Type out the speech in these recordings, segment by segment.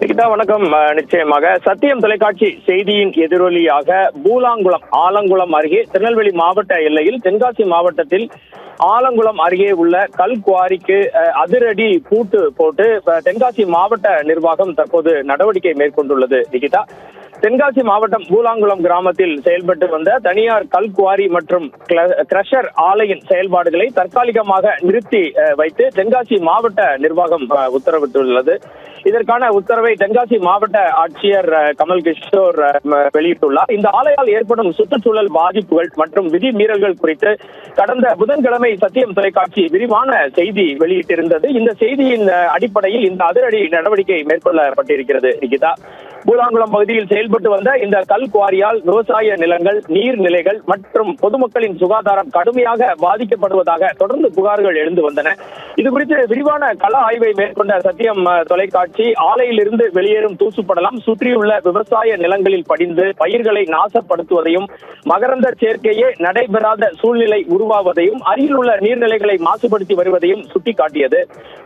நிகிதா வணக்கம். நிச்சயமாக சத்தியம் தொலைக்காட்சி செய்தியின் எதிரொலியாக பூலாங்குளம் ஆலங்குளம் அருகே திருநெல்வேலி மாவட்ட எல்லையில் தென்காசி மாவட்டத்தில் ஆலங்குளம் அருகே உள்ள கல்குவாரிக்கு அதிரடி பூட்டு போட்டு தென்காசி மாவட்ட நிர்வாகம் தற்போது நடவடிக்கை மேற்கொண்டுள்ளது. நிகிதா, தென்காசி மாவட்டம் பூலாங்குளம் கிராமத்தில் செயல்பட்டு வந்த தனியார் கல்குவாரி மற்றும் கிரஷர் ஆலையின் செயல்பாடுகளை தற்காலிகமாக நிறுத்தி வைத்து தென்காசி மாவட்ட நிர்வாகம் உத்தரவிட்டுள்ளது. இதற்கான உத்தரவை தென்காசி மாவட்ட ஆட்சியர் கமல் கிஷோர் வெளியிட்டுள்ளார். இந்த ஆலையால் ஏற்படும் சுற்றுச்சூழல் பாதிப்புகள் மற்றும் விதி மீறல்கள் குறித்து கடந்த புதன்கிழமை சத்தியம் தொலைக்காட்சி விரிவான செய்தி வெளியிட்டிருந்தது. இந்த செய்தியின் அடிப்படையில் இந்த அதிரடி நடவடிக்கை மேற்கொள்ளப்பட்டிருக்கிறது. நிகிதா, பூலாங்குளம் பகுதியில் செயல்பட்டு வந்த இந்த கல் குவாரியால் விவசாய நிலங்கள், நீர்நிலைகள் மற்றும் பொதுமக்களின் சுகாதாரம் கடுமையாக பாதிக்கப்படுவதாக தொடர்ந்து புகார்கள் எழுந்து வந்தன. இதுகுறித்து விரிவான கள ஆய்வை மேற்கொண்ட சத்தியம் தொலைக்காட்சி ஆலையிலிருந்து வெளியேறும் தூசுப்படலாம் சுற்றியுள்ள விவசாய நிலங்களில் படிந்து பயிர்களை நாசப்படுத்துவதையும், மகரந்த சேர்க்கையே நடைபெறாத சூழ்நிலை உருவாவதையும், அருகில் உள்ள நீர்நிலைகளை மாசுபடுத்தி வருவதையும் சுட்டிக்காட்டியது.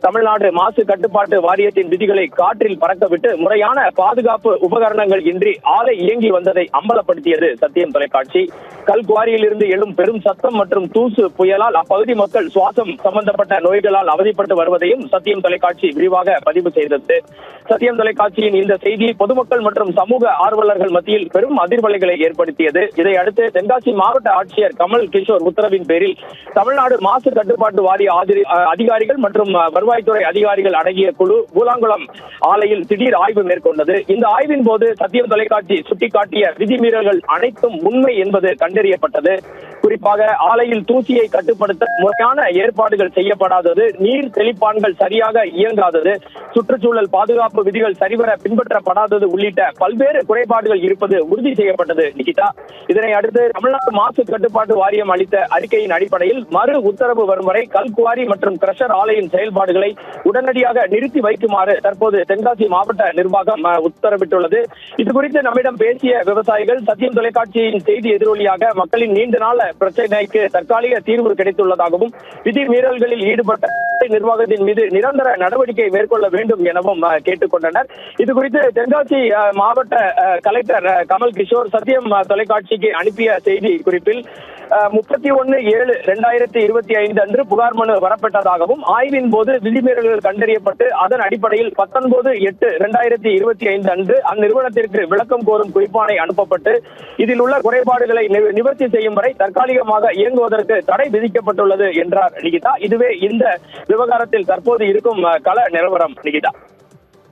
தமிழ்நாடு மாசு கட்டுப்பாட்டு வாரியத்தின் விதிகளை காற்றில் பறக்கவிட்டு முறையான பாதுகாப்பு உபகரணங்கள் இன்றி ஆலை இயங்கி வந்ததை அம்பலப்படுத்தியது சத்தியம் தொலைக்காட்சி. கல்குவாரியில் இருந்து எழும் பெரும் சத்தம் மற்றும் தூசு புயலால் அப்பகுதி மக்கள் சுவாசம் சம்பந்தப்பட்ட நோய்களால் அவதிப்பட்டு வருவதையும் சத்தியம் தொலைக்காட்சி விரிவாக பதிவு செய்தது. சத்தியம் தொலைக்காட்சியின் இந்த செய்தி பொதுமக்கள் மற்றும் சமூக ஆர்வலர்கள் மத்தியில் பெரும் அதிர்வலைகளை ஏற்படுத்தியது. இதையடுத்து தென்காசி மாவட்ட ஆட்சியர் கமல் கிஷோர் உத்தரவின் பேரில் தமிழ்நாடு மாசு கட்டுப்பாட்டு வாரிய அதிகாரிகள் மற்றும் வருவாய்த்துறை அதிகாரிகள் அடங்கிய குழு பூலாங்குளம் ஆலையில் திடீர் ஆய்வு மேற்கொண்டது. இந்த ஆய்வின் போது சத்தியம் தொலைக்காட்சி சுட்டிக்காட்டிய விதிமீறல்கள் அனைத்தும் உண்மை என்பது கண்டறியப்பட்டது. குறிப்பாக ஆலையில் தூசியை கட்டுப்படுத்த முறையான ஏற்பாடுகள் செய்யப்படாதது, நீர் தெளிப்பான்கள் சரியாக இயங்காதது, சுற்றுச்சூழல் பாதுகாப்பு விதிகள் சரிவர பின்பற்றப்படாதது உள்ளிட்ட பல்வேறு குறைபாடுகள் இருப்பது உறுதி செய்யப்பட்டது. நிகிதா, இதனை அடுத்து தமிழ்நாடு மாசு கட்டுப்பாட்டு வாரியம் அளித்த அறிக்கையின் அடிப்படையில் மறு உத்தரவு வரும் வரை கல்குவாரி மற்றும் கிரஷர் ஆலையின் செயல்பாடுகளை உடனடியாக நிறுத்தி வைக்குமாறு தற்போது தென்காசி மாவட்ட நிர்வாகம் உத்தரவிட்டுள்ளது. இதுகுறித்து நம்மிடம் பேசிய விவசாயிகள் சத்தியம் தொலைக்காட்சியின் செய்தி எதிரொலியாக மக்களின் நீண்ட நாள பிரச்சனைக்கு தற்காலிக தீர்வு கிடைத்துள்ளதாகவும், விதி மீறல்களில் ஈடுபட்ட நிர்வாகத்தின் மீது நிரந்தர நடவடிக்கை மேற்கொள்ள வேண்டும் எனவும் கேட்டுக்கொண்டனர். இதுகுறித்து தென்காசி மாவட்ட கலெக்டர் கமல் கிஷோர் சத்தியம் தொலைக்காட்சிக்கு அனுப்பிய செய்தி குறிப்பில் 31/7/2025 அன்று புகார் மனு வரப்பட்டதாகவும், ஆய்வின் போது விதிமீறல்கள் கண்டறியப்பட்டு அதன் அடிப்படையில் 19/8/2025 அன்று அந்நிறுவனத்திற்கு விளக்கம் கோரும் குறிப்பாணை அனுப்பப்பட்டு இதில் உள்ள குறைபாடுகளை நிவர்த்தி செய்யும் வரை தற்காலிகமாக இயங்குவதற்கு தடை விதிக்கப்பட்டுள்ளது என்றார். நிகிதா, இதுவே இந்த விவகாரத்தில் தற்போது இருக்கும் கள நிலவரம். நிகிதா.